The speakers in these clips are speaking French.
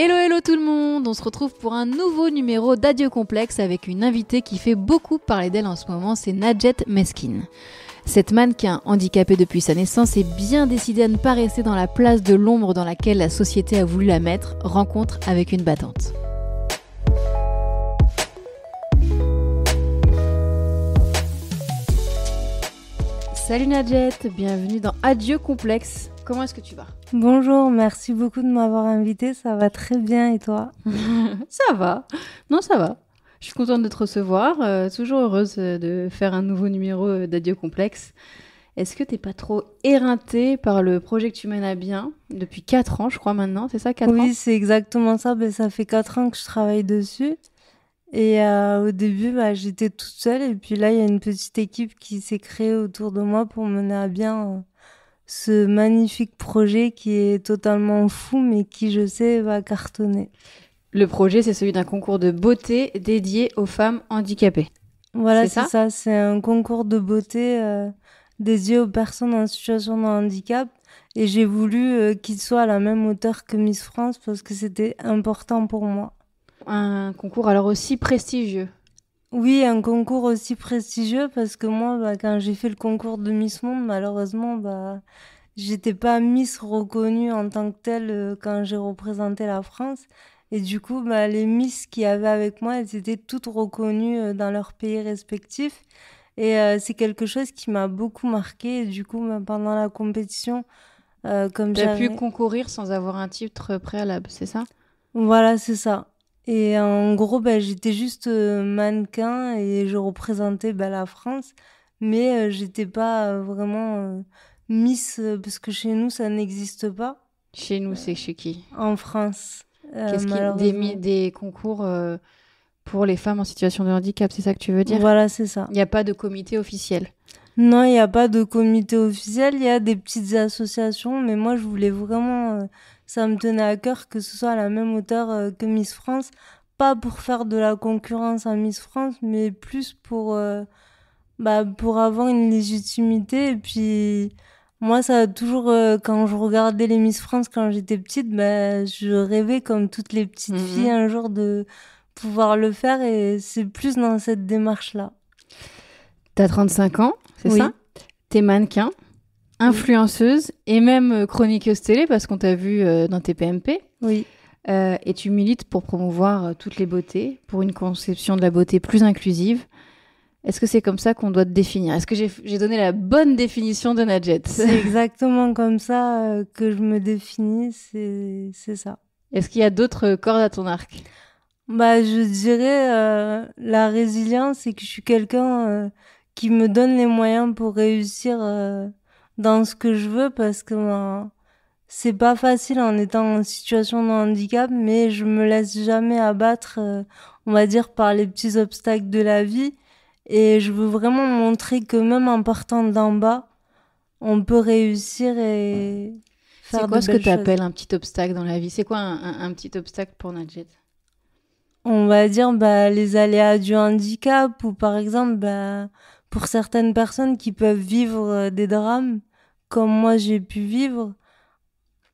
Hello hello tout le monde, on se retrouve pour un nouveau numéro d'Adieu Complexe avec une invitée qui fait beaucoup parler d'elle en ce moment, c'est Nadjet Meskin. Cette mannequin handicapée depuis sa naissance est bien décidée à ne pas rester dans la place de l'ombre dans laquelle la société a voulu la mettre, rencontre avec une battante. Salut Nadjet, bienvenue dans Adieu Complexe. Comment est-ce que tu vas ? Bonjour, merci beaucoup de m'avoir invitée, ça va très bien et toi ? Ça va, non ça va. Je suis contente de te recevoir, toujours heureuse de faire un nouveau numéro d'Adieu Complexe. Est-ce que t'es pas trop éreintée par le projet que tu mènes à bien depuis 4 ans, je crois maintenant, c'est ça, 4 ans ? Oui, c'est exactement ça, ça fait 4 ans que je travaille dessus. Et au début, j'étais toute seule et puis là, il y a une petite équipe qui s'est créée autour de moi pour mener à bien ce magnifique projet qui est totalement fou, mais qui, je sais, va cartonner. Le projet, c'est celui d'un concours de beauté dédié aux femmes handicapées. Voilà, c'est ça. C'est un concours de beauté dédié aux personnes en situation de handicap. Et j'ai voulu qu'il soit à la même hauteur que Miss France parce que c'était important pour moi. Un concours alors aussi prestigieux. Oui, un concours aussi prestigieux parce que moi, quand j'ai fait le concours de Miss Monde, malheureusement, j'étais pas Miss reconnue en tant que telle quand j'ai représenté la France. Et du coup, les Miss qu'il y avait avec moi, elles étaient toutes reconnues dans leur pays respectif. Et c'est quelque chose qui m'a beaucoup marquée. Et du coup, pendant la compétition, comme T'as pu concourir sans avoir un titre préalable, c'est ça ? Voilà, c'est ça. Et en gros, j'étais juste mannequin et je représentais la France. Mais j'étais pas vraiment Miss, parce que chez nous, ça n'existe pas. Chez nous, c'est chez qui ? En France. Qu'est-ce qu'il y a des concours pour les femmes en situation de handicap, c'est ça que tu veux dire ? Voilà, c'est ça. Il n'y a pas de comité officiel ? Non, il n'y a pas de comité officiel. Il y a des petites associations. Mais moi, je voulais vraiment... ça me tenait à cœur que ce soit à la même hauteur que Miss France. Pas pour faire de la concurrence à Miss France, mais plus pour avoir une légitimité. Et puis... Moi, ça a toujours, quand je regardais les Miss France quand j'étais petite, je rêvais comme toutes les petites filles un jour de pouvoir le faire et c'est plus dans cette démarche-là. T'as 35 ans, c'est Oui. ça ? T'es mannequin, influenceuse et même chroniqueuse télé parce qu'on t'a vu dans tes PMP. Oui. Et tu milites pour promouvoir toutes les beautés, pour une conception de la beauté plus inclusive. Est-ce que c'est comme ça qu'on doit te définir ? Est-ce que j'ai donné la bonne définition de Nadjet ? C'est exactement comme ça que je me définis, c'est ça. Est-ce qu'il y a d'autres cordes à ton arc ? Je dirais la résilience, c'est que je suis quelqu'un qui me donne les moyens pour réussir dans ce que je veux parce que c'est pas facile en étant en situation de handicap, mais je me laisse jamais abattre, on va dire, par les petits obstacles de la vie. Et je veux vraiment montrer que même en partant d'en bas, on peut réussir et faire de belles choses. C'est quoi ce que tu appelles un petit obstacle dans la vie ? C'est quoi un petit obstacle pour Nadjet ? On va dire les aléas du handicap ou par exemple pour certaines personnes qui peuvent vivre des drames comme moi j'ai pu vivre,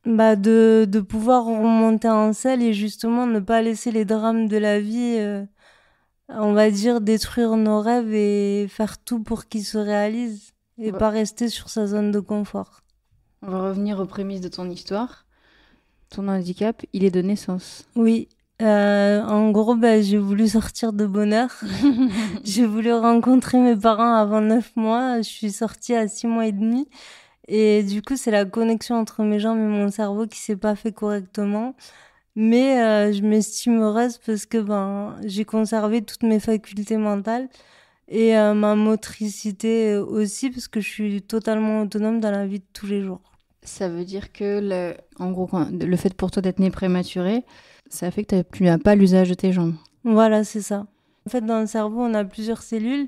de pouvoir remonter en selle et justement ne pas laisser les drames de la vie on va dire détruire nos rêves et faire tout pour qu'ils se réalisent et pas rester sur sa zone de confort. On va revenir aux prémices de ton histoire. Ton handicap, il est de naissance. Oui. En gros, j'ai voulu sortir de bonheur. J'ai voulu rencontrer mes parents avant 9 mois. Je suis sortie à 6 mois et demi. Et du coup, c'est la connexion entre mes jambes et mon cerveau qui s'est pas fait correctement. Mais je m'estime heureuse parce que j'ai conservé toutes mes facultés mentales et ma motricité aussi parce que je suis totalement autonome dans la vie de tous les jours. Ça veut dire que, en gros, le fait pour toi d'être née prématurée, ça fait que tu n'as pas l'usage de tes jambes. Voilà, c'est ça. En fait, dans le cerveau, on a plusieurs cellules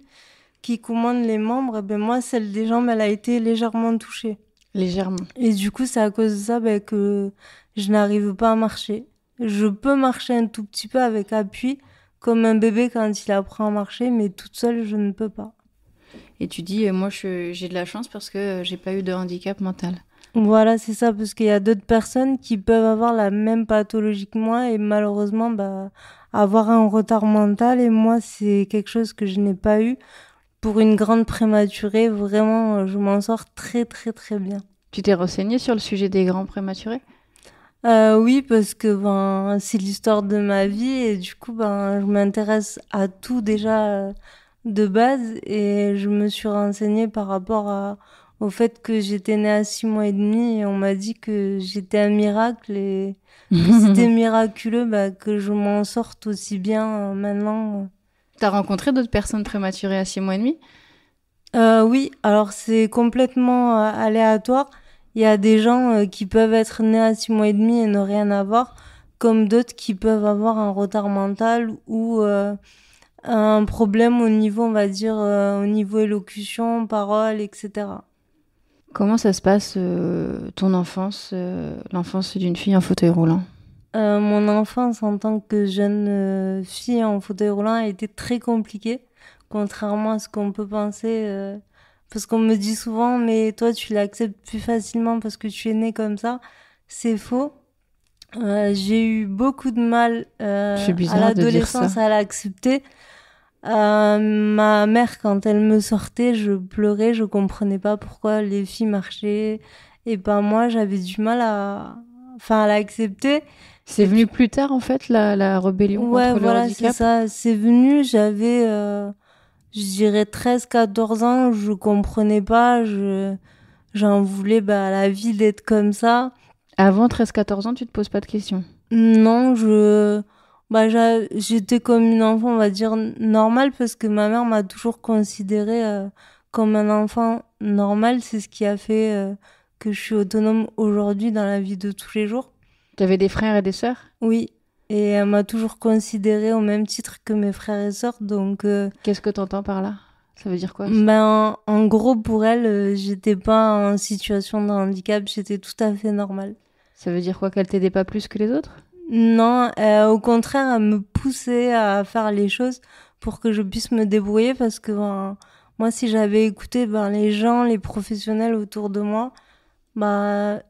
qui commandent les membres. Et moi, celle des jambes, elle a été légèrement touchée. Légèrement. Et du coup, c'est à cause de ça que je n'arrive pas à marcher. Je peux marcher un tout petit peu avec appui, comme un bébé quand il apprend à marcher, mais toute seule, je ne peux pas. Et tu dis, moi, j'ai de la chance parce que j'ai pas eu de handicap mental. Voilà, c'est ça, parce qu'il y a d'autres personnes qui peuvent avoir la même pathologie que moi et malheureusement, avoir un retard mental. Et moi, c'est quelque chose que je n'ai pas eu. Pour une grande prématurée, vraiment, je m'en sors très, très, très bien. Tu t'es renseignée sur le sujet des grands prématurés? Oui, parce que c'est l'histoire de ma vie et du coup, je m'intéresse à tout déjà de base et je me suis renseignée par rapport au fait que j'étais née à 6 mois et demi et on m'a dit que j'étais un miracle et que c'était miraculeux que je m'en sorte aussi bien maintenant. T'as rencontré d'autres personnes prématurées à 6 mois et demi? Oui, alors c'est complètement aléatoire. Il y a des gens qui peuvent être nés à 6 mois et demi et ne rien avoir, comme d'autres qui peuvent avoir un retard mental ou un problème au niveau, on va dire, au niveau élocution, parole, etc. Comment ça se passe, ton enfance, l'enfance d'une fille en fauteuil roulant? Mon enfance en tant que jeune fille en fauteuil roulant a été très compliquée, contrairement à ce qu'on peut penser. Parce qu'on me dit souvent, mais toi, tu l'acceptes plus facilement parce que tu es née comme ça. C'est faux. J'ai eu beaucoup de mal C'est à bizarre de dire ça. l'adolescence à l'accepter. Ma mère, quand elle me sortait, je pleurais, je comprenais pas pourquoi les filles marchaient et pas moi. J'avais du mal à l'accepter. C'est Et venu puis, plus tard, en fait, la rébellion ouais, contre le voilà, c'est handicap? ça. C'est venu, j'avais, je dirais 13 14 ans, je comprenais pas, j'en voulais à la vie d'être comme ça. Avant 13 14 ans, tu te poses pas de questions. Non, j'étais comme une enfant, on va dire, normale parce que ma mère m'a toujours considérée comme un enfant normal. C'est ce qui a fait que je suis autonome aujourd'hui dans la vie de tous les jours. Tu avais des frères et des sœurs? Oui. Et elle m'a toujours considérée au même titre que mes frères et sœurs. Donc, Qu'est-ce que t'entends par là? Ça veut dire quoi? en gros, pour elle, j'étais pas en situation de handicap, j'étais tout à fait normale. Ça veut dire quoi, qu'elle t'aidait pas plus que les autres? Non, au contraire, elle me poussait à faire les choses pour que je puisse me débrouiller parce que moi, si j'avais écouté les gens, les professionnels autour de moi,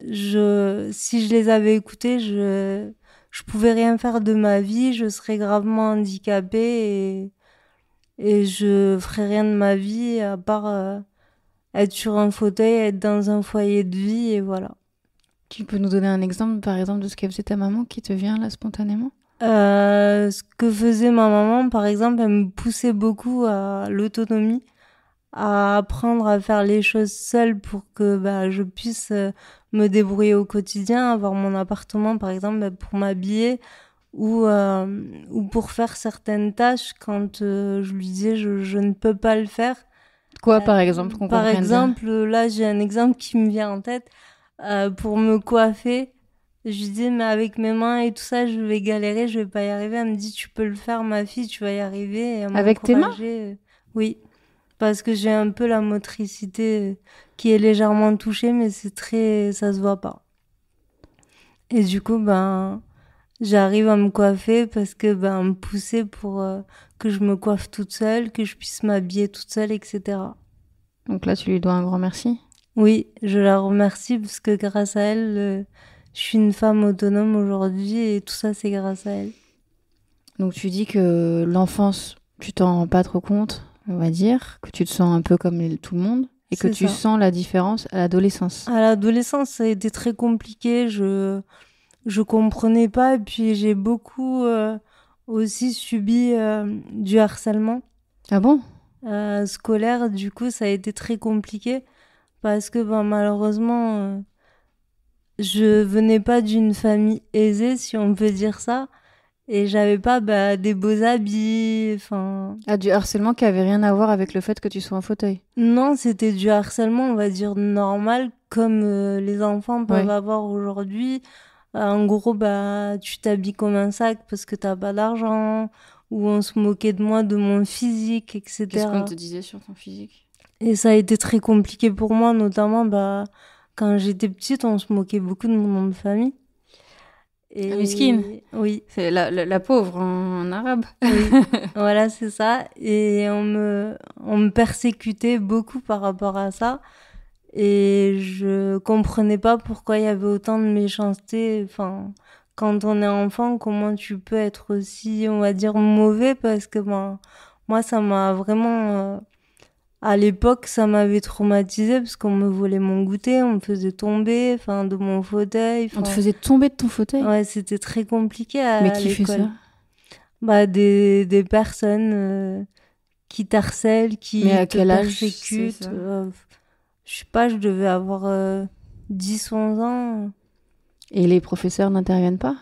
si je les avais écoutés, je pouvais rien faire de ma vie, je serais gravement handicapée et je ferais rien de ma vie à part être sur un fauteuil, être dans un foyer de vie et voilà. Tu peux nous donner un exemple, par exemple, de ce qu'elle faisait ta maman qui te vient là spontanément? Ce que faisait ma maman, par exemple, elle me poussait beaucoup à l'autonomie, à apprendre à faire les choses seule pour que je puisse me débrouiller au quotidien, avoir mon appartement, par exemple, pour m'habiller ou pour faire certaines tâches quand je lui disais je ne peux pas le faire. Quoi, par exemple, qu'on Par comprenne bien? exemple, là, j'ai un exemple qui me vient en tête. Pour me coiffer, je lui dis, mais avec mes mains et tout ça, je vais galérer, je vais pas y arriver. Elle me dit, tu peux le faire, ma fille, tu vas y arriver. Et elle Avec tes mains? m'encourageait. Oui, parce que j'ai un peu la motricité qui est légèrement touchée, mais ça se voit pas. Et du coup, j'arrive à me coiffer parce que, on me poussait pour que je me coiffe toute seule, que je puisse m'habiller toute seule, etc. Donc là, tu lui dois un grand merci. Oui, je la remercie parce que grâce à elle, je suis une femme autonome aujourd'hui et tout ça, c'est grâce à elle. Donc tu dis que l'enfance, tu t'en rends pas trop compte, on va dire, que tu te sens un peu comme tout le monde, et que C'est tu ça. sens la différence à l'adolescence. À l'adolescence, ça a été très compliqué. Je comprenais pas et puis j'ai beaucoup aussi subi du harcèlement Ah bon? scolaire. Du coup, ça a été très compliqué parce que malheureusement, je venais pas d'une famille aisée, si on peut dire ça. Et j'avais pas des beaux habits, enfin... Ah, du harcèlement qui avait rien à voir avec le fait que tu sois en fauteuil. Non, c'était du harcèlement, on va dire, normal, comme les enfants peuvent Ouais. avoir aujourd'hui. En gros, tu t'habilles comme un sac parce que t'as pas d'argent, ou on se moquait de moi, de mon physique, Qu'est-ce qu'on etc. te disait sur ton physique? Et ça a été très compliqué pour moi, notamment quand j'étais petite, on se moquait beaucoup de mon nom de famille. La miskine. Et oui. C'est la pauvre en arabe. Oui, voilà, c'est ça. Et on me persécutait beaucoup par rapport à ça. Et je comprenais pas pourquoi il y avait autant de méchanceté. Enfin, quand on est enfant, comment tu peux être aussi, on va dire, mauvais? Parce que ben, moi, ça m'a vraiment, à l'époque, ça m'avait traumatisé parce qu'on me volait mon goûter, on me faisait tomber, enfin, de mon fauteuil. On te Enfin, faisait tomber de ton fauteuil? ouais, c'était très compliqué Mais à qui fait l'école. ça? Bah, des personnes qui t'harcèlent, Mais qui à te quel âge c'est persécutent. ça? Je sais pas, je devais avoir 10, 11 ans. Et les professeurs n'interviennent pas?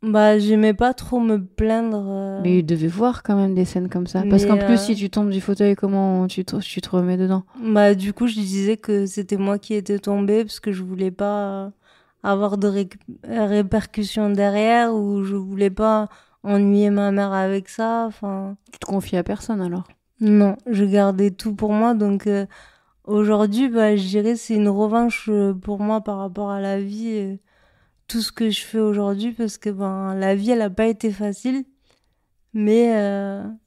Bah, j'aimais pas trop me plaindre. Mais ils devaient voir quand même des scènes comme ça. Parce qu'en Mais plus, si tu tombes du fauteuil, comment tu te remets dedans? bah, du coup, je disais que c'était moi qui étais tombée parce que je voulais pas avoir de répercussions derrière ou je voulais pas ennuyer ma mère avec ça. Enfin, Tu te confies à personne alors? non, je gardais tout pour moi. Donc aujourd'hui, bah, je dirais c'est une revanche pour moi par rapport à la vie. Tout ce que je fais aujourd'hui parce que ben la vie elle a pas été facile mais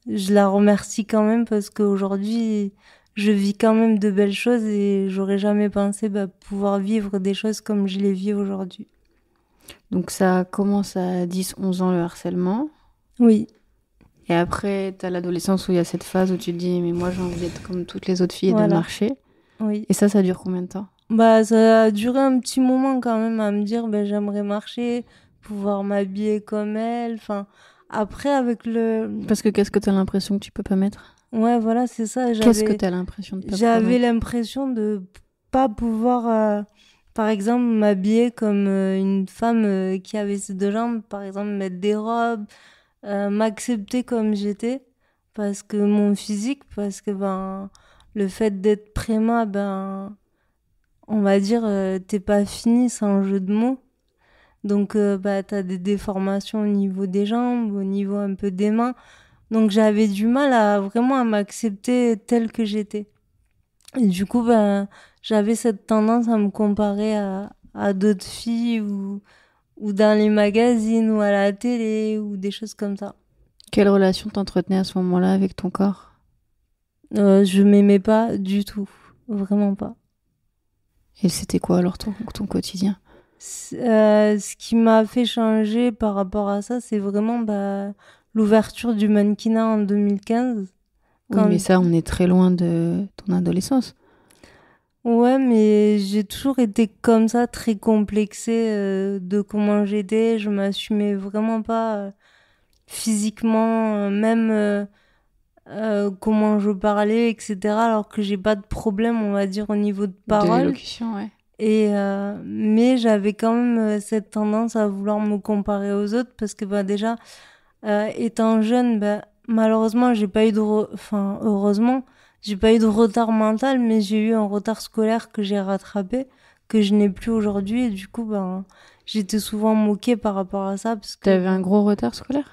je la remercie quand même parce qu'aujourd'hui je vis quand même de belles choses et j'aurais jamais pensé bah, pouvoir vivre des choses comme je les vis aujourd'hui. Donc ça commence à 10, 11 ans le harcèlement. Oui, Et après, t'as l'adolescence où il y a cette phase où tu te dis, mais moi j'ai envie d'être comme toutes les autres filles et de voilà, marcher. oui. Et ça dure combien de temps? Bah ça a duré un petit moment quand même à me dire ben j'aimerais marcher, pouvoir m'habiller comme elle, enfin après avec le Parce que qu'est-ce que t'as l'impression que tu peux pas mettre? ouais voilà, c'est ça, Qu'est-ce que t'as l'impression de pas pouvoir j'avais mettre? l'impression de pas pouvoir, par exemple, m'habiller comme une femme qui avait ses deux jambes, par exemple, mettre des robes, m'accepter comme j'étais, parce que mon physique, parce que ben, le fait d'être préma, ben, on va dire, t'es pas fini, c'est un jeu de mots. Donc, bah, t'as des déformations au niveau des jambes, au niveau un peu des mains. Donc, j'avais du mal à vraiment à m'accepter telle que j'étais. Et du coup, ben, j'avais cette tendance à me comparer à d'autres filles ou dans les magazines ou à la télé ou des choses comme ça. Quelle relation t'entretenais à ce moment-là avec ton corps? Je m'aimais pas du tout. Vraiment pas. Et c'était quoi alors ton quotidien? Ce qui m'a fait changer par rapport à ça, c'est vraiment bah, l'ouverture du mannequinat en 2015. Oui, mais Quand... ça, on est très loin de ton adolescence. Ouais, mais j'ai toujours été comme ça, très complexée de comment j'étais. Je m'assumais vraiment pas. Physiquement, même comment je parlais, etc. Alors que j'ai pas de problème, on va dire, au niveau de De parole. l'élocution, ouais. Et, mais j'avais quand même cette tendance à vouloir me comparer aux autres parce que bah, déjà, étant jeune, bah, malheureusement, j'ai pas eu enfin, heureusement, j'ai pas eu de retard mental, mais j'ai eu un retard scolaire que j'ai rattrapé, que je n'ai plus aujourd'hui. Et du coup, ben, j'étais souvent moquée par rapport à ça parce que T'avais un gros retard scolaire?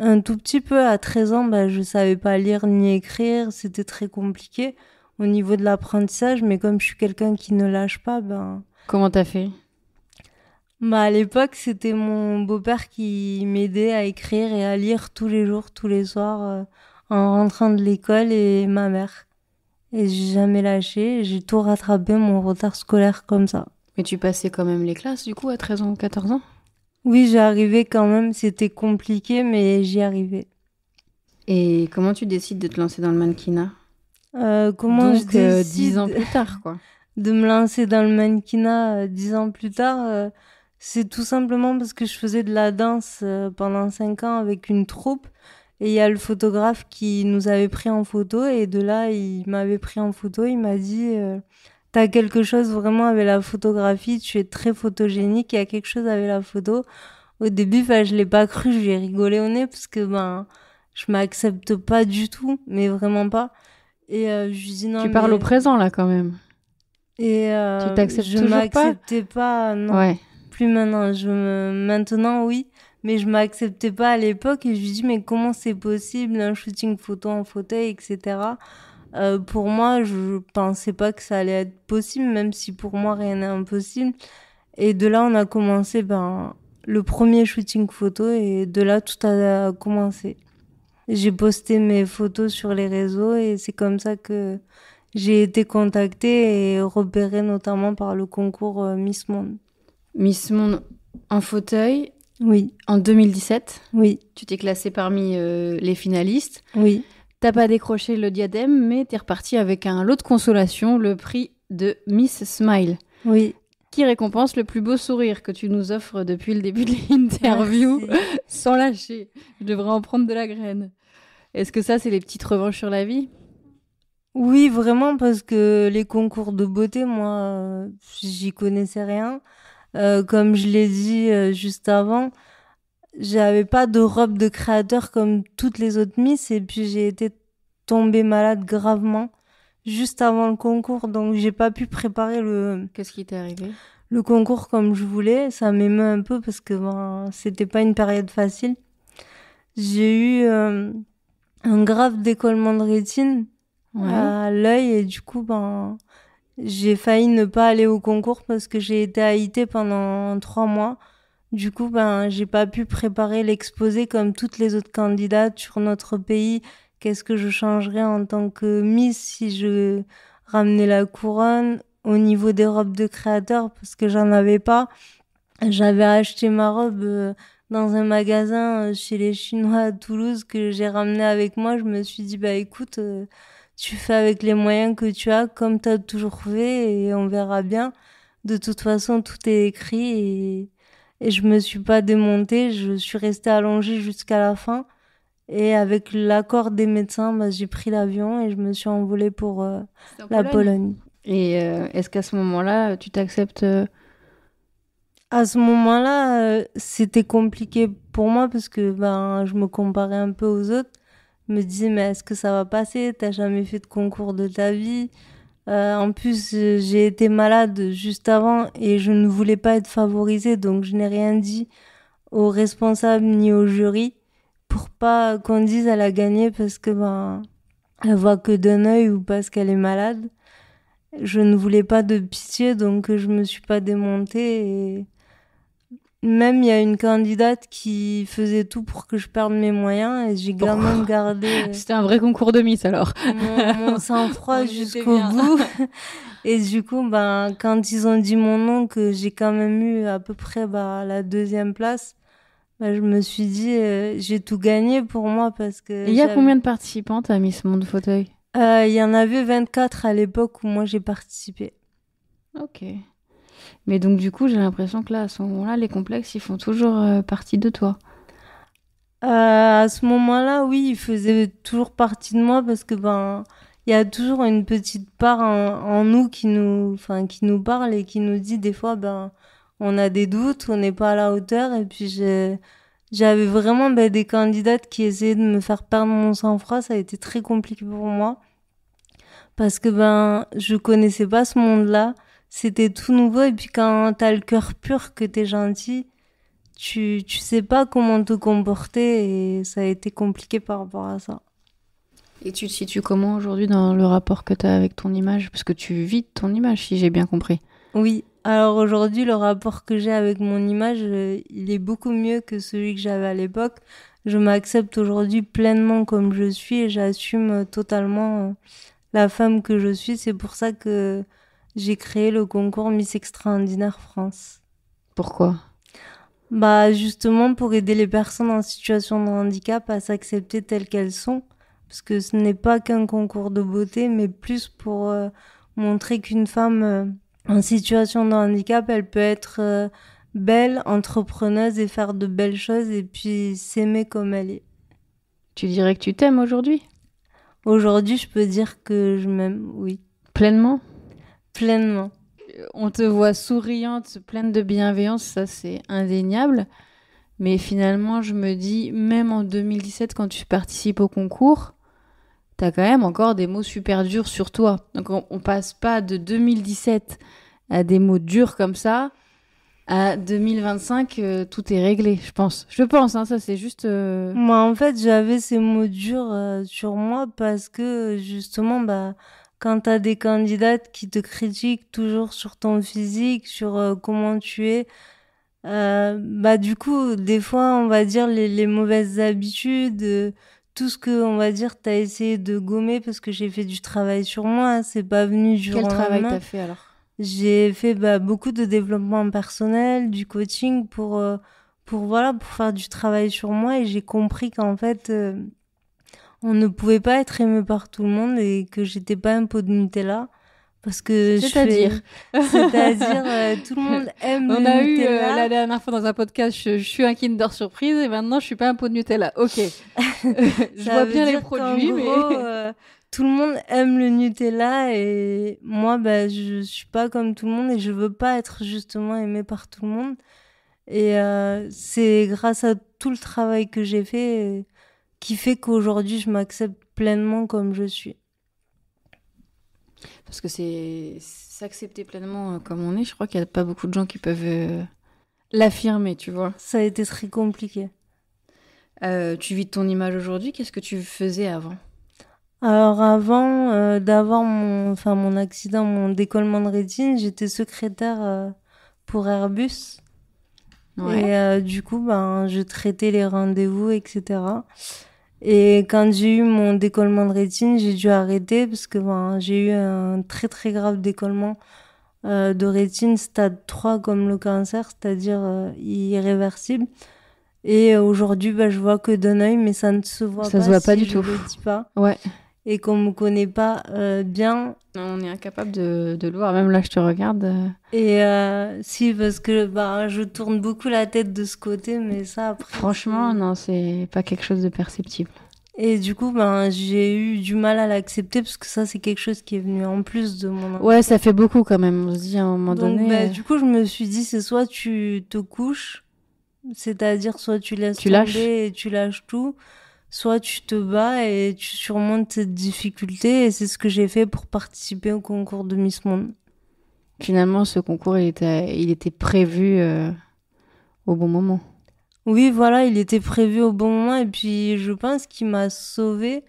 un tout petit peu, à 13 ans, bah, je savais pas lire ni écrire, c'était très compliqué au niveau de l'apprentissage, mais comme je suis quelqu'un qui ne lâche pas, ben, Comment t'as fait? bah, à l'époque, c'était mon beau-père qui m'aidait à écrire et à lire tous les jours, tous les soirs, en rentrant de l'école et ma mère. Et j'ai jamais lâché, j'ai tout rattrapé mon retard scolaire comme ça. Mais tu passais quand même les classes, du coup, à 13 ans ou 14 ans? Oui, j'y arrivais quand même, c'était compliqué, mais j'y arrivais. Et comment tu décides de te lancer dans le mannequinat? Comment je Donc, 10 ans décide plus tard, quoi. de me lancer dans le mannequinat 10 ans plus tard, c'est tout simplement parce que je faisais de la danse pendant 5 ans avec une troupe. Et il y a le photographe qui nous avait pris en photo. Et de là, il m'avait pris en photo. Il m'a dit, t'as quelque chose vraiment avec la photographie. Tu es très photogénique. Il y a quelque chose avec la photo. Au début, je l'ai pas cru. Je lui ai rigolé au nez parce que ben, je m'accepte pas du tout. Mais vraiment pas. Et je lui dis non, Tu parles au mais présent, là, quand même. et Tu t'acceptes je toujours pas? m'acceptais pas, non, Ouais. plus maintenant. Maintenant, oui, mais je m'acceptais pas à l'époque et je lui dis, mais comment c'est possible, un shooting photo en fauteuil, etc. Pour moi, je pensais pas que ça allait être possible, même si pour moi, rien n'est impossible. Et de là, on a commencé ben, le premier shooting photo et de là, tout a commencé. J'ai posté mes photos sur les réseaux et c'est comme ça que j'ai été contactée et repérée notamment par le concours Miss Monde. Miss Monde en fauteuil, Oui, en 2017. oui, Tu t'es classée parmi les finalistes. oui, T'as pas décroché le diadème, mais t'es repartie avec un lot de consolation, le prix de Miss Smile, oui. qui récompense le plus beau sourire que tu nous offres depuis le début de l'interview, Merci. sans lâcher. Je devrais en prendre de la graine. Est-ce que ça, c'est les petites revanches sur la vie? Oui, vraiment, parce que les concours de beauté, moi, j'y connaissais rien. Comme je l'ai dit juste avant, j'avais pas de robe de créateur comme toutes les autres Miss, et puis j'ai été tombée malade gravement juste avant le concours, donc j'ai pas pu préparer Qu'est-ce qui t'est arrivé? le concours comme je voulais. Ça m'émeut un peu parce que ben, c'était pas une période facile. J'ai eu un grave décollement de rétine Ouais. à l'œil et du coup, ben, j'ai failli ne pas aller au concours parce que j'ai été AIT pendant 3 mois. Du coup, ben, j'ai pas pu préparer l'exposé comme toutes les autres candidates sur notre pays. Qu'est-ce que je changerais en tant que Miss si je ramenais la couronne au niveau des robes de créateurs parce que j'en avais pas. J'avais acheté ma robe dans un magasin chez les Chinois à Toulouse que j'ai ramené avec moi. Je me suis dit, bah écoute, tu fais avec les moyens que tu as, comme tu as toujours fait, et on verra bien. De toute façon, tout est écrit et je me suis pas démontée. Je suis restée allongée jusqu'à la fin. Et avec l'accord des médecins, bah, j'ai pris l'avion et je me suis envolée pour C'était en la Pologne. Pologne. Et est-ce qu'à ce moment-là, tu t'acceptes À ce moment-là, c'était compliqué pour moi parce que ben, je me comparais un peu aux autres. Je me disais, mais est-ce que ça va passer? T'as jamais fait de concours de ta vie. En plus, j'ai été malade juste avant et je ne voulais pas être favorisée, donc je n'ai rien dit aux responsables ni au jury pour pas qu'on dise elle a gagné parce que ben, elle voit que d'un œil ou parce qu'elle est malade. Je ne voulais pas de pitié, donc je me suis pas démontée et même il y a une candidate qui faisait tout pour que je perde mes moyens et j'ai quand Pourquoi même gardé C'était un vrai concours de Miss alors. mon sang-froid On y était jusqu'au bien. bout. Et du coup, ben, quand ils ont dit mon nom, que j'ai quand même eu à peu près bah, la deuxième place, ben, je me suis dit, j'ai tout gagné pour moi parce que Il y a combien de participantes à Miss Monde Fauteuil? Il y en avait 24 à l'époque où moi j'ai participé. Ok. Mais donc du coup, j'ai l'impression que là, à ce moment-là, les complexes, ils font toujours partie de toi. À ce moment-là, oui, il faisait toujours partie de moi parce que ben, il y a toujours une petite part en nous enfin, qui nous parle et qui nous dit des fois, ben, on a des doutes, on n'est pas à la hauteur. Et puis j'avais vraiment ben, des candidates qui essayaient de me faire perdre mon sang-froid. Ça a été très compliqué pour moi parce que ben, je connaissais pas ce monde-là. C'était tout nouveau. Et puis quand t'as le cœur pur, que t'es gentil, tu sais pas comment te comporter et ça a été compliqué par rapport à ça. Et tu te situes comment aujourd'hui dans le rapport que tu as avec ton image? Parce que tu vis de ton image, si j'ai bien compris. Oui, alors aujourd'hui, le rapport que j'ai avec mon image, il est beaucoup mieux que celui que j'avais à l'époque. Je m'accepte aujourd'hui pleinement comme je suis et j'assume totalement la femme que je suis. C'est pour ça que j'ai créé le concours Miss Extraordinaire France. Pourquoi? Bah justement pour aider les personnes en situation de handicap à s'accepter telles qu'elles sont, parce que ce n'est pas qu'un concours de beauté, mais plus pour montrer qu'une femme en situation de handicap, elle peut être belle, entrepreneuse et faire de belles choses et puis s'aimer comme elle est. Tu dirais que tu t'aimes aujourd'hui? Aujourd'hui, je peux dire que je m'aime, oui, Pleinement? pleinement. On te voit souriante, pleine de bienveillance, ça c'est indéniable. Mais finalement, je me dis, même en 2017, quand tu participes au concours, t'as quand même encore des mots super durs sur toi. Donc on passe pas de 2017 à des mots durs comme ça. À 2025, tout est réglé, je pense. Je pense, hein, ça c'est juste... Moi, en fait, j'avais ces mots durs sur moi parce que justement, bah, quand t'as des candidates qui te critiquent toujours sur ton physique, sur comment tu es, bah, du coup, des fois, on va dire les mauvaises habitudes, tout ce que, on va dire, t'as essayé de gommer parce que j'ai fait du travail sur moi. Hein, c'est pas venu du jour Quel au travail lendemain. t'as fait alors? J'ai fait beaucoup de développement personnel, du coaching pour faire du travail sur moi et j'ai compris qu'en fait, on ne pouvait pas être aimé par tout le monde et que j'étais pas un pot de Nutella parce que C'est-à-dire tout le monde aime On le a eu Nutella. la dernière fois dans un podcast, je suis un Kinder Surprise et maintenant je suis pas un pot de Nutella. Ok, je Ça vois veut bien les dire qu'en produits, mais gros, tout le monde aime le Nutella et moi, je suis pas comme tout le monde et je veux pas être justement aimée par tout le monde. Et c'est grâce à tout le travail que j'ai fait qui fait qu'aujourd'hui, je m'accepte pleinement comme je suis. parce que c'est s'accepter pleinement comme on est. Je crois qu'il y a pas beaucoup de gens qui peuvent l'affirmer, tu vois. Ça a été très compliqué. Tu vis de ton image aujourd'hui. Qu'est-ce que tu faisais avant? Alors avant d'avoir mon accident, mon décollement de rétine, j'étais secrétaire pour Airbus. Ouais. Et du coup, je traitais les rendez-vous, etc. Et quand j'ai eu mon décollement de rétine, j'ai dû arrêter parce que j'ai eu un très très grave décollement de rétine stade 3 comme le cancer, c'est-à-dire irréversible. Et aujourd'hui, je vois que d'un œil, mais ça ne se voit Ça pas se voit pas si du je tout. le dis pas. Ouais. Et qu'on me connaît pas bien. On est incapable de le voir. Même là, je te regarde. Et si, parce que je tourne beaucoup la tête de ce côté, mais ça après. Franchement, non, c'est pas quelque chose de perceptible. Et du coup, j'ai eu du mal à l'accepter parce que ça, c'est quelque chose qui est venu en plus de mon handicap. Ouais, ça fait beaucoup quand même. On se dit à un moment Donc, donné. du coup, je me suis dit, c'est soit tu te couches, c'est-à-dire soit tu laisses Tu tomber lâches. et tu lâches tout, soit tu te bats et tu surmontes cette difficulté. Et c'est ce que j'ai fait pour participer au concours de Miss Monde. Finalement, ce concours, il était prévu au bon moment. Oui, voilà, il était prévu au bon moment et puis je pense qu'il m'a sauvée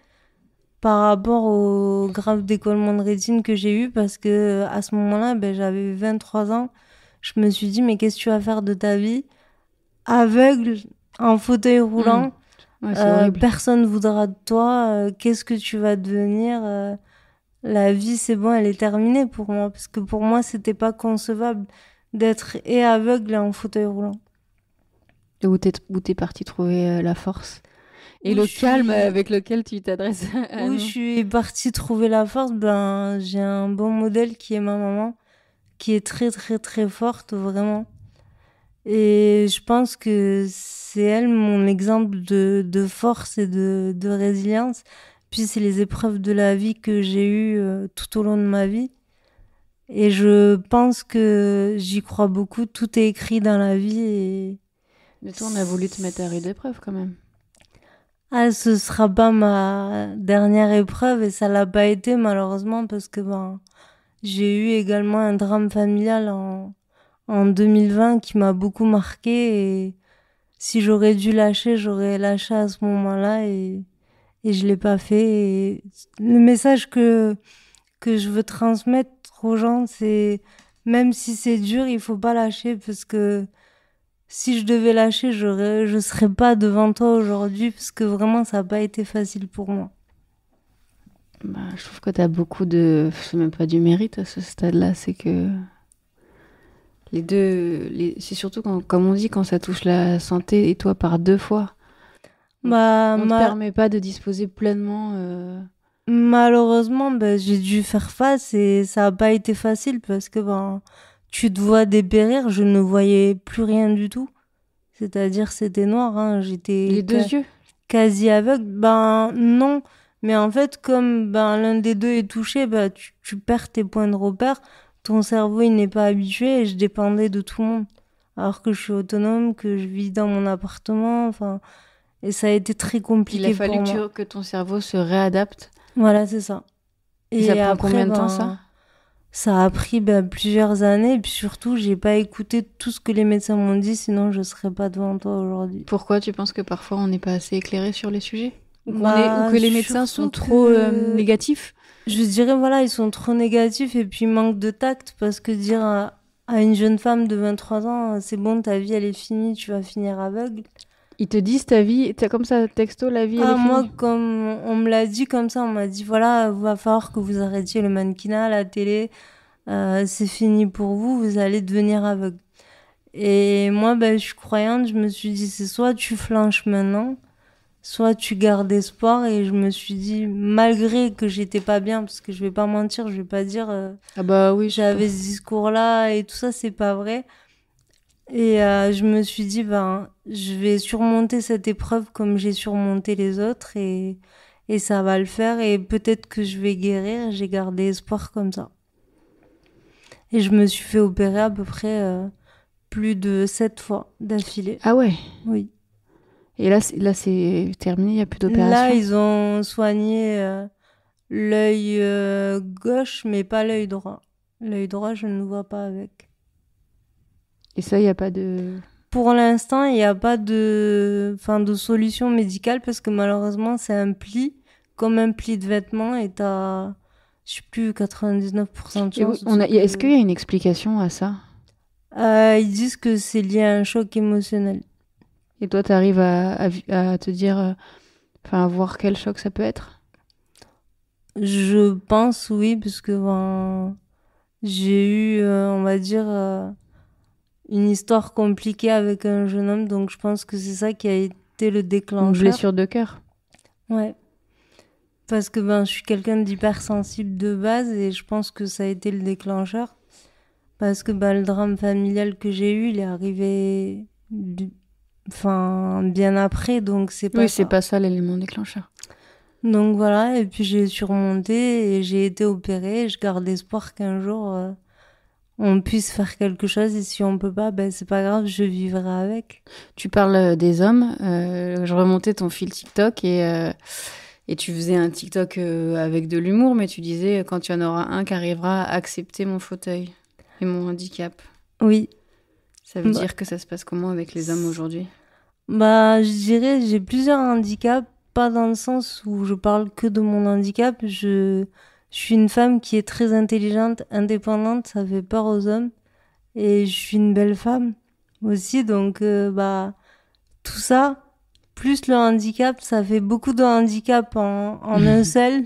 par rapport au grave décollement de rétine que j'ai eu parce que à ce moment-là, j'avais 23 ans. Je me suis dit, mais qu'est-ce que tu vas faire de ta vie? Aveugle, en fauteuil roulant, Ouais, c'est horrible. personne ne voudra de toi, qu'est-ce que tu vas devenir? La vie, c'est bon, elle est terminée pour moi parce que pour moi, c'était pas concevable d'être et aveugle et en fauteuil roulant. Et où t'es parti trouver la force et Où le je calme suis- avec lequel tu t'adresses à Où nous. je suis partie trouver la force, j'ai un bon modèle qui est ma maman, qui est très très très forte, vraiment. Et je pense que c'est elle mon exemple de force et de résilience. Puis c'est les épreuves de la vie que j'ai eues tout au long de ma vie. Et je pense que j'y crois beaucoup, tout est écrit dans la vie. Et Mais toi, on a voulu te mettre à rude épreuve quand même. ah, ce sera pas ma dernière épreuve et ça l'a pas été malheureusement parce que j'ai eu également un drame familial en 2020 qui m'a beaucoup marqué et si j'aurais dû lâcher, j'aurais lâché à ce moment-là et je l'ai pas fait. Et le message que je veux transmettre aux gens, c'est même si c'est dur, il faut pas lâcher parce que si je devais lâcher, je serais pas devant toi aujourd'hui parce que vraiment ça n'a pas été facile pour moi. Je trouve que t'as beaucoup de... C'est même pas du mérite à ce stade-là, c'est que les deux... C'est surtout quand, comme on dit, quand ça touche la santé et toi par deux fois. On te permet pas de disposer pleinement... Malheureusement, j'ai dû faire face et ça n'a pas été facile parce que tu te vois dépérir, je ne voyais plus rien du tout. C'est-à-dire c'était noir, hein, j'étais Les deux yeux. quasi aveugle. Non, mais en fait comme l'un des deux est touché, tu perds tes points de repère, ton cerveau il n'est pas habitué et je dépendais de tout le monde. Alors que je suis autonome, que je vis dans mon appartement, et ça a été très compliqué Il a fallu pour moi. que ton cerveau se réadapte. Voilà, c'est ça. Et ça prend après, combien de temps, ça? Ça a pris plusieurs années. Et puis surtout, j'ai pas écouté tout ce que les médecins m'ont dit, sinon je serais pas devant toi aujourd'hui. Pourquoi tu penses que parfois on n'est pas assez éclairé sur les sujets? Ou que les médecins sont surtout trop que- négatifs? Je dirais, voilà, ils sont trop négatifs et puis manque de tact parce que dire à une jeune femme de 23 ans, c'est bon, ta vie elle est finie, tu vas finir aveugle. Ils te disent ta vie, t'as comme ça, texto, la vie, elle Ah, est moi, finie. comme on me l'a dit comme ça, on m'a dit, voilà, va falloir que vous arrêtiez le mannequinat, la télé, c'est fini pour vous, vous allez devenir aveugle. Et moi, ben, je suis croyante, je me suis dit, c'est soit tu flanches maintenant, soit tu gardes espoir. Et je me suis dit, malgré que j'étais pas bien, parce que je vais pas mentir, je vais pas dire, Ah bah oui, je sais pas. j'avais ce discours-là et tout ça, c'est pas vrai. Et je me suis dit, ben, je vais surmonter cette épreuve comme j'ai surmonté les autres et ça va le faire. Et peut-être que je vais guérir. J'ai gardé espoir comme ça. Et je me suis fait opérer à peu près plus de 7 fois d'affilée. Ah ouais. Oui. Et là c'est terminé, il n'y a plus Là, d'opération. ils ont soigné l'œil gauche, mais pas l'œil droit. L'œil droit, je ne le vois pas avec. Et ça, il n'y a pas de... Pour l'instant, il n'y a pas de solution médicale parce que malheureusement, c'est un pli, comme un pli de vêtement et t'as, je sais plus, 99% de Et oui, chance est-ce qu'il y a une explication à ça? Ils disent que c'est lié à un choc émotionnel. Et toi, tu arrives à te dire, enfin, à voir quel choc ça peut être? Je pense oui, parce que ben, j'ai eu, on va dire, une histoire compliquée avec un jeune homme, donc je pense que c'est ça qui a été le Une déclencheur. blessure de cœur? Ouais. Parce que ben, je suis quelqu'un d'hypersensible de base et je pense que ça a été le déclencheur. Parce que ben, le drame familial que j'ai eu, il est arrivé enfin, bien après, donc c'est pas Oui, c'est ça. pas ça l'élément déclencheur. Donc voilà, et puis j'ai surmonté et j'ai été opérée. Et je garde espoir qu'un jour on puisse faire quelque chose et si on peut pas, ben c'est pas grave, je vivrai avec. Tu parles des hommes. Je remontais ton fil TikTok et tu faisais un TikTok avec de l'humour, mais tu disais quand il y en aura un qui arrivera à accepter mon fauteuil et mon handicap. Oui. Ça veut Bah, dire que ça se passe comment avec les hommes aujourd'hui? Bah, je dirais, j'ai plusieurs handicaps, pas dans le sens où je parle que de mon handicap. Je suis une femme qui est très intelligente, indépendante, ça fait peur aux hommes. Et je suis une belle femme aussi, donc bah, tout ça, plus le handicap, ça fait beaucoup de handicap en un seul.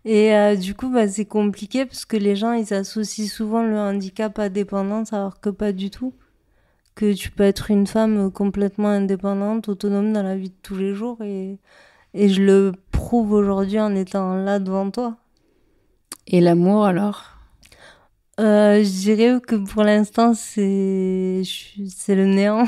Et du coup, bah, c'est compliqué parce que les gens, ils associent souvent le handicap à dépendance, alors que pas du tout, que tu peux être une femme complètement indépendante, autonome dans la vie de tous les jours et je le prouve aujourd'hui en étant là devant toi. Et l'amour alors? Je dirais que pour l'instant c'est le néant,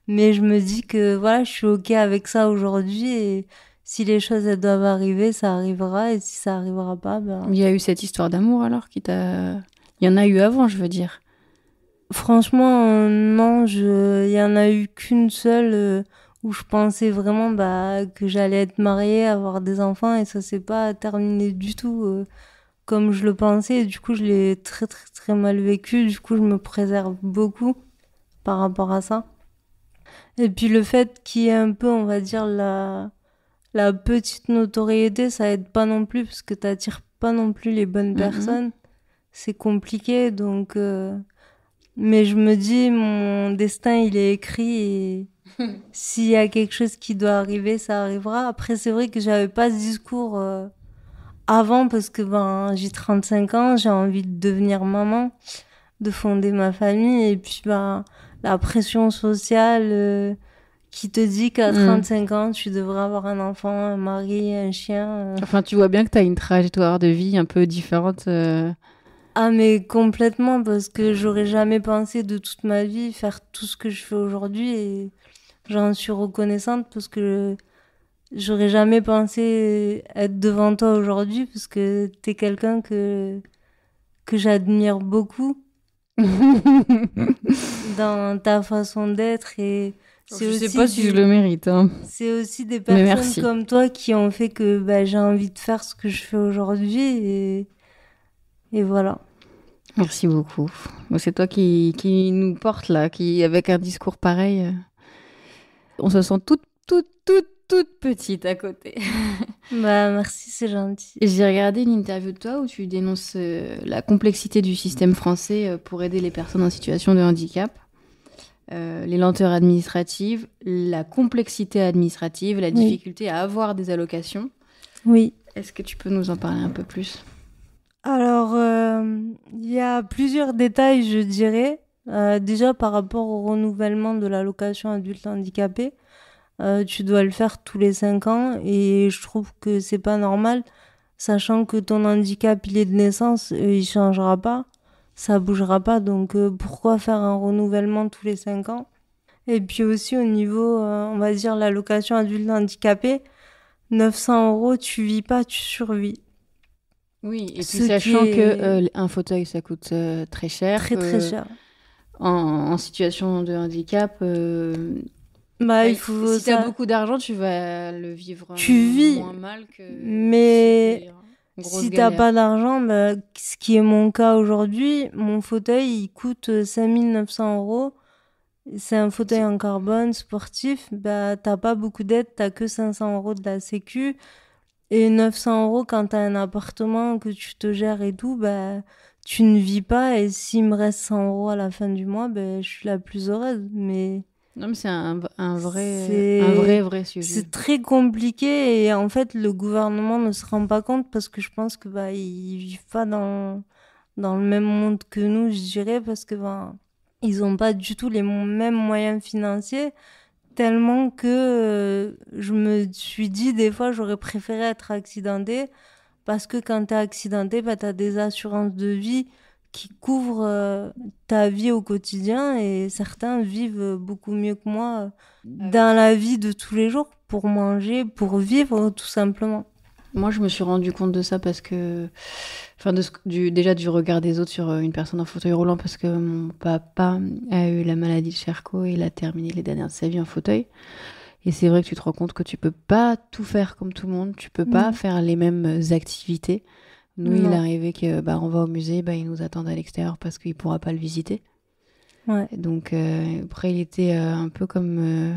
mais je me dis que voilà, je suis ok avec ça aujourd'hui et si les choses elles doivent arriver, ça arrivera et si ça arrivera pas, ben Il y a eu cette histoire d'amour alors qui t'a... Il y en a eu avant, je veux dire. franchement, non, il y en a eu qu'une seule où je pensais vraiment bah, que j'allais être mariée, avoir des enfants et ça s'est pas terminé du tout comme je le pensais. Et du coup, je l'ai très très très mal vécu. Du coup, je me préserve beaucoup par rapport à ça. Et puis le fait qu'il y ait un peu, on va dire, la petite notoriété, ça aide pas non plus parce que t'attires pas non plus les bonnes Mhm. personnes. C'est compliqué, donc... Mais je me dis, mon destin, il est écrit et s'il y a quelque chose qui doit arriver, ça arrivera. Après, c'est vrai que j'avais pas ce discours avant parce que ben, j'ai 35 ans, j'ai envie de devenir maman, de fonder ma famille et puis ben, la pression sociale qui te dit qu'à Mm. 35 ans, tu devrais avoir un enfant, un mari, un chien. Enfin, tu vois bien que tu as une trajectoire de vie un peu différente. Ah mais complètement parce que j'aurais jamais pensé de toute ma vie faire tout ce que je fais aujourd'hui et j'en suis reconnaissante parce que j'aurais jamais pensé être devant toi aujourd'hui parce que t'es quelqu'un que j'admire beaucoup dans ta façon d'être et c'est Je sais pas aussi si je le mérite, hein. c'est aussi des Mais personnes merci. comme toi qui ont fait que bah, j'ai envie de faire ce que je fais aujourd'hui et voilà. Merci beaucoup. Bon, c'est toi qui nous porte là, qui, avec un discours pareil, on se sent toute petite à côté. Bah merci, c'est gentil. Et j'ai regardé une interview de toi où tu dénonces la complexité du système français pour aider les personnes en situation de handicap. les lenteurs administratives, la complexité administrative, la difficulté à avoir des allocations. Oui. Est-ce que tu peux nous en parler un peu plus? Alors, il y a plusieurs détails, je dirais. Déjà, par rapport au renouvellement de l'allocation adulte handicapé, tu dois le faire tous les 5 ans et je trouve que c'est pas normal, sachant que ton handicap, il est de naissance, il changera pas, ça bougera pas, donc pourquoi faire un renouvellement tous les 5 ans? Et puis aussi au niveau, on va dire, l'allocation adulte handicapé, 900 euros, tu vis pas, tu survis. Oui, et puis Ce sachant qui est que un fauteuil, ça coûte très cher, très très cher. en situation de handicap, Bah, il faut si tu as ça. beaucoup d'argent, tu vas le vivre Tu vis, moins mal que si mais tu une grosse si t'as galère. pas d'argent, bah, ce qui est mon cas aujourd'hui, mon fauteuil, il coûte 5 900 euros. C'est un fauteuil en carbone sportif. Bah, t'as pas beaucoup d'aide, t'as que 500 euros de la Sécu. Et 900 euros quand t'as un appartement, que tu te gères et tout, bah, tu ne vis pas. Et s'il me reste 100 euros à la fin du mois, bah, je suis la plus heureuse. Mais Non, mais c'est un c'est vrai sujet. c'est très compliqué et en fait le gouvernement ne se rend pas compte parce que je pense que bah ils vivent pas dans le même monde que nous, je dirais, parce que bah ils ont pas du tout les mêmes moyens financiers, tellement que je me suis dit des fois j'aurais préféré être accidentée parce que quand t'es accidenté, bah t'as des assurances de vie qui couvrent ta vie au quotidien et certains vivent beaucoup mieux que moi dans la vie de tous les jours pour manger, pour vivre tout simplement. Moi, je me suis rendu compte de ça parce que, enfin, déjà du regard des autres sur une personne en fauteuil roulant, parce que mon papa a eu la maladie de Charcot et il a terminé les dernières de sa vie en fauteuil. Et c'est vrai que tu te rends compte que tu peux pas tout faire comme tout le monde, tu peux pas Non. faire les mêmes activités. Nous, il Non. arrivait que bah, on va au musée, bah, ils nous attendent à l'extérieur parce qu'il pourra pas le visiter. Ouais. Donc après, il était un peu comme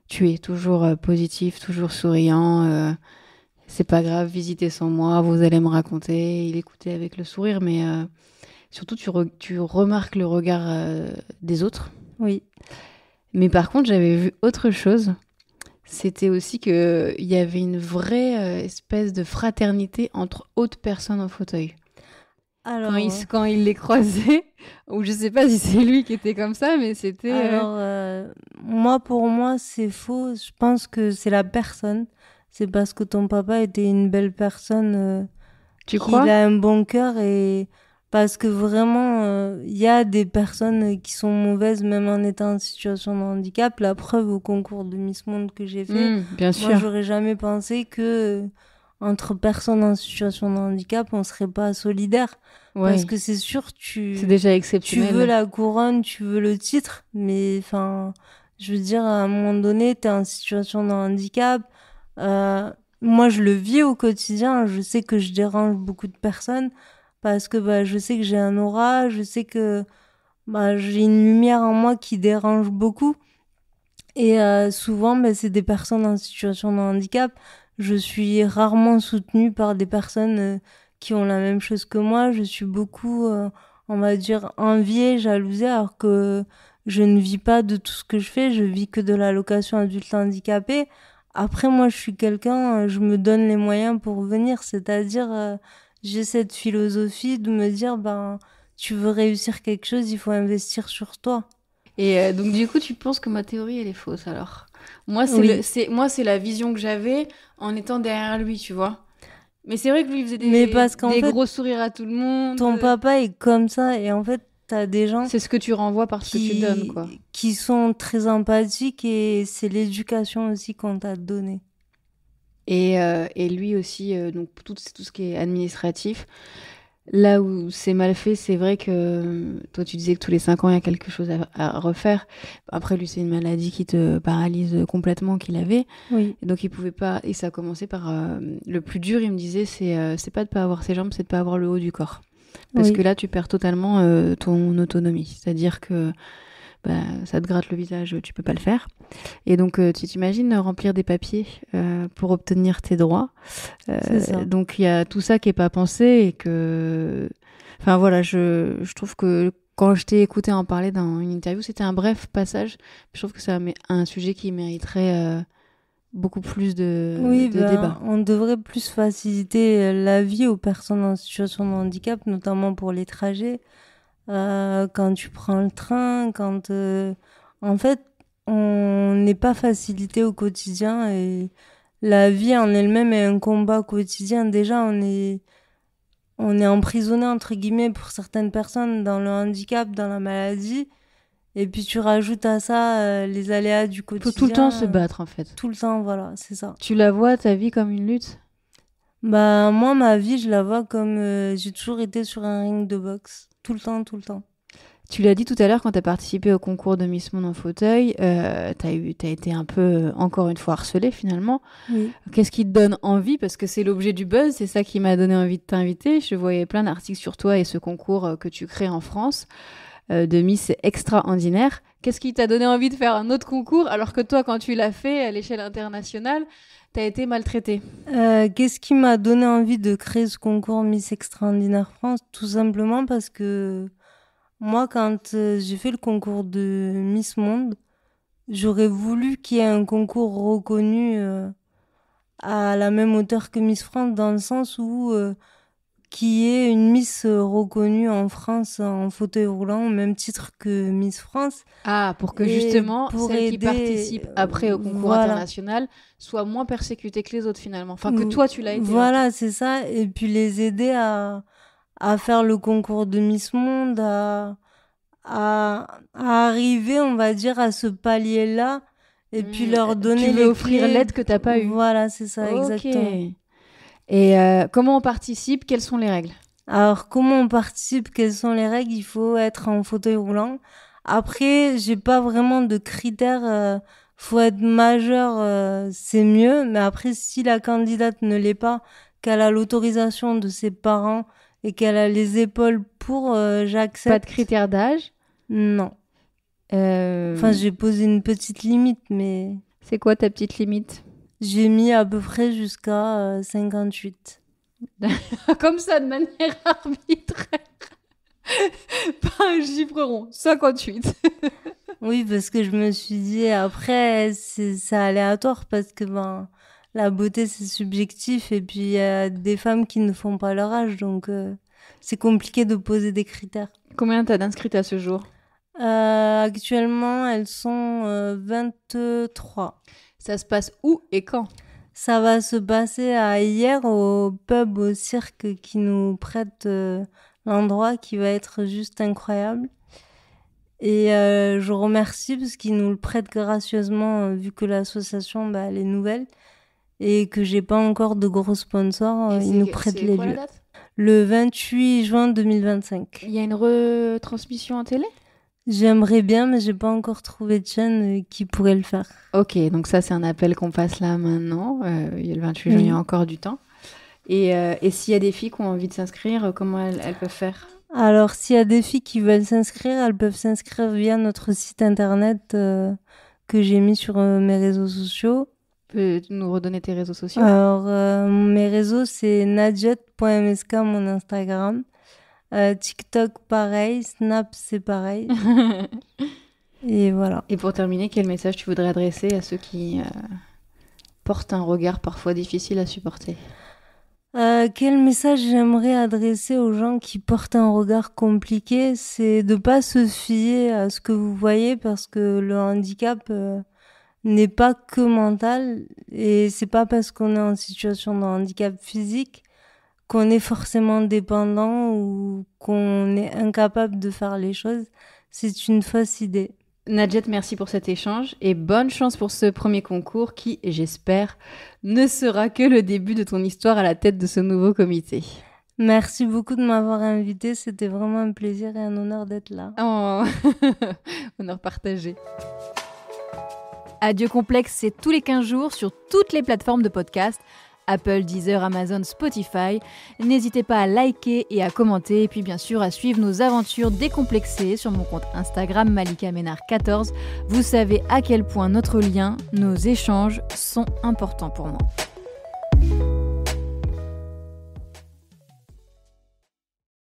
tu es, toujours positif, toujours souriant. C'est pas grave, visitez sans moi, vous allez me raconter. Il écoutait avec le sourire, mais surtout tu remarques le regard des autres. Oui. Mais par contre, j'avais vu autre chose. C'était aussi qu'il y avait une vraie espèce de fraternité entre autres personnes en fauteuil. Alors, Quand il les croisait, ou je sais pas si c'est lui qui était comme ça, mais c'était... moi, pour moi, c'est faux. Je pense que c'est la personne. C'est parce que ton papa était une belle personne, tu qu'il crois? a un bon cœur et parce que vraiment, il y a des personnes qui sont mauvaises même en étant en situation de handicap. La preuve au concours de Miss Monde que j'ai fait, Bien moi, sûr. j'aurais jamais pensé que entre personnes en situation de handicap, on serait pas solidaires. Parce Ouais, que c'est sûr, c'est déjà tu veux exceptionnel. la couronne, tu veux le titre, mais enfin, je veux dire, à un moment donné, t'es en situation de handicap. Moi, je le vis au quotidien. Je sais que je dérange beaucoup de personnes parce que bah, je sais que j'ai un aura, je sais que bah, j'ai une lumière en moi qui dérange beaucoup. Et souvent, bah, c'est des personnes en situation de handicap. Je suis rarement soutenue par des personnes qui ont la même chose que moi. Je suis beaucoup, on va dire, enviée, jalousée, alors que je ne vis pas de tout ce que je fais. Je vis que de l'allocation adulte handicapé. Après, moi, je suis quelqu'un, je me donne les moyens pour venir. C'est-à-dire, j'ai cette philosophie de me dire, ben, tu veux réussir quelque chose, il faut investir sur toi. Et donc du coup, tu penses que ma théorie, elle est fausse alors? Moi, Oui. moi, c'est la vision que j'avais en étant derrière lui, tu vois. Mais c'est vrai que lui, il faisait Mais parce qu'en des fait, gros sourires à tout le monde. ton papa est comme ça et en fait, t'as des gens C'est ce que tu renvoies par ce que tu donnes, quoi. qui sont très empathiques et c'est l'éducation aussi qu'on t'a donnée. Et lui aussi, donc tout ce qui est administratif. Là où c'est mal fait, c'est vrai que toi, tu disais que tous les 5 ans, il y a quelque chose à refaire. Après, lui, c'est une maladie qui te paralyse complètement qu'il avait. Oui, Et donc, il pouvait pas. Et ça a commencé par. Le plus dur, il me disait, c'est pas de pas avoir ses jambes, c'est de pas avoir le haut du corps. Parce que oui, là, tu perds totalement ton autonomie. C'est-à-dire que bah, ça te gratte le visage, tu peux pas le faire. Et donc, tu t'imagines remplir des papiers pour obtenir tes droits. c'est ça. Donc, il y a tout ça qui est pas pensé et que... Enfin, voilà, je trouve que Quand je t'ai écouté en parler dans une interview, c'était un bref passage. Je trouve que c'est un sujet qui mériterait beaucoup plus de débat. On devrait plus faciliter la vie aux personnes en situation de handicap, notamment pour les trajets. Quand tu prends le train, en fait, on n'est pas facilité au quotidien et la vie en elle-même est un combat quotidien. Déjà, on est emprisonné, entre guillemets, pour certaines personnes dans le handicap, dans la maladie. Et puis tu rajoutes à ça les aléas du quotidien. Faut tout le temps se battre, en fait. Tout le temps, voilà, c'est ça. Tu la vois, ta vie, comme une lutte? Bah, moi, ma vie, je la vois comme j'ai toujours été sur un ring de boxe. Tout le temps, tout le temps. Tu l'as dit tout à l'heure quand tu as participé au concours de Miss Monde en fauteuil, t'as été un peu, encore une fois, harcelée finalement. Oui. Qu'est-ce qui te donne envie? Parce que c'est l'objet du buzz, c'est ça qui m'a donné envie de t'inviter. Je voyais plein d'articles sur toi et ce concours que tu crées en France de Miss extraordinaire. Qu'est-ce qui t'a donné envie de faire un autre concours alors que toi, quand tu l'as fait à l'échelle internationale, t'as été maltraitée? Qu'est-ce qui m'a donné envie de créer ce concours Miss Extraordinaire France? Tout simplement parce que moi, quand j'ai fait le concours de Miss Monde, j'aurais voulu qu'il y ait un concours reconnu à la même hauteur que Miss France, dans le sens où qu'il y ait une Miss reconnue en France en fauteuil roulant, au même titre que Miss France. Ah, pour que Et justement, pour celles qui aider, participent après au concours voilà. international soient moins persécutées que les autres finalement. Enfin, que toi, tu l'as été. Voilà, c'est ça. Et puis les aider à faire le concours de Miss Monde, à arriver, on va dire, à ce palier-là, et puis leur donner Tu veux offrir clés. l'aide que t'as pas eue. Voilà, c'est ça, exactement. Et comment on participe? Quelles sont les règles? Alors, comment on participe? Quelles sont les règles? Il faut être en fauteuil roulant. Après, j'ai pas vraiment de critères. Faut être majeur, c'est mieux. Mais après, si la candidate ne l'est pas, qu'elle a l'autorisation de ses parents et qu'elle a les épaules pour, j'accepte. Pas de critères d'âge? Non. Enfin, j'ai posé une petite limite, mais... C'est quoi ta petite limite? J'ai mis à peu près jusqu'à 58. Comme ça, de manière arbitraire. Pas un chiffre rond, 58. Oui, parce que je me suis dit, après, c'est aléatoire, parce que la beauté, c'est subjectif, et puis il y a des femmes qui ne font pas leur âge, donc c'est compliqué de poser des critères. Combien t'as d'inscrites à ce jour? Actuellement, elles sont 23. Ça se passe où et quand? Ça va se passer hier au pub au cirque qui nous prête l'endroit, qui va être juste incroyable. Et je remercie parce qu'ils nous le prêtent gracieusement, vu que l'association elle est nouvelle et que j'ai pas encore de gros sponsors. Ils nous prêtent les lieux. Le 28 juin 2025. Il y a une retransmission en télé? J'aimerais bien, mais j'ai pas encore trouvé de chaîne qui pourrait le faire. Ok, donc ça c'est un appel qu'on passe là maintenant. Il y a le 28 juin, il y a encore du temps. Et s'il y a des filles qui ont envie de s'inscrire, comment elles peuvent faire? Alors, s'il y a des filles qui veulent s'inscrire, elles peuvent s'inscrire via notre site internet que j'ai mis sur mes réseaux sociaux. Peux-tu nous redonner tes réseaux sociaux? Alors, mes réseaux, c'est nadjet.msk, mon Instagram. TikTok, pareil. Snap, c'est pareil. Et voilà. Et pour terminer, quel message tu voudrais adresser à ceux qui portent un regard parfois difficile à supporter? Quel message j'aimerais adresser aux gens qui portent un regard compliqué? C'est de pas se fier à ce que vous voyez, parce que le handicap n'est pas que mental, et c'est pas parce qu'on est en situation de handicap physique qu'on est forcément dépendant ou qu'on est incapable de faire les choses. C'est une fausse idée. Nadjet, merci pour cet échange et bonne chance pour ce premier concours qui, j'espère, ne sera que le début de ton histoire à la tête de ce nouveau comité. Merci beaucoup de m'avoir invitée. C'était vraiment un plaisir et un honneur d'être là. Oh, honneur partagé. Adieu Complexe, c'est tous les 15 jours sur toutes les plateformes de podcast. Apple, Deezer, Amazon, Spotify. N'hésitez pas à liker et à commenter, et puis bien sûr à suivre nos aventures décomplexées sur mon compte Instagram MalikaMénard14. Vous savez à quel point notre lien, nos échanges sont importants pour moi.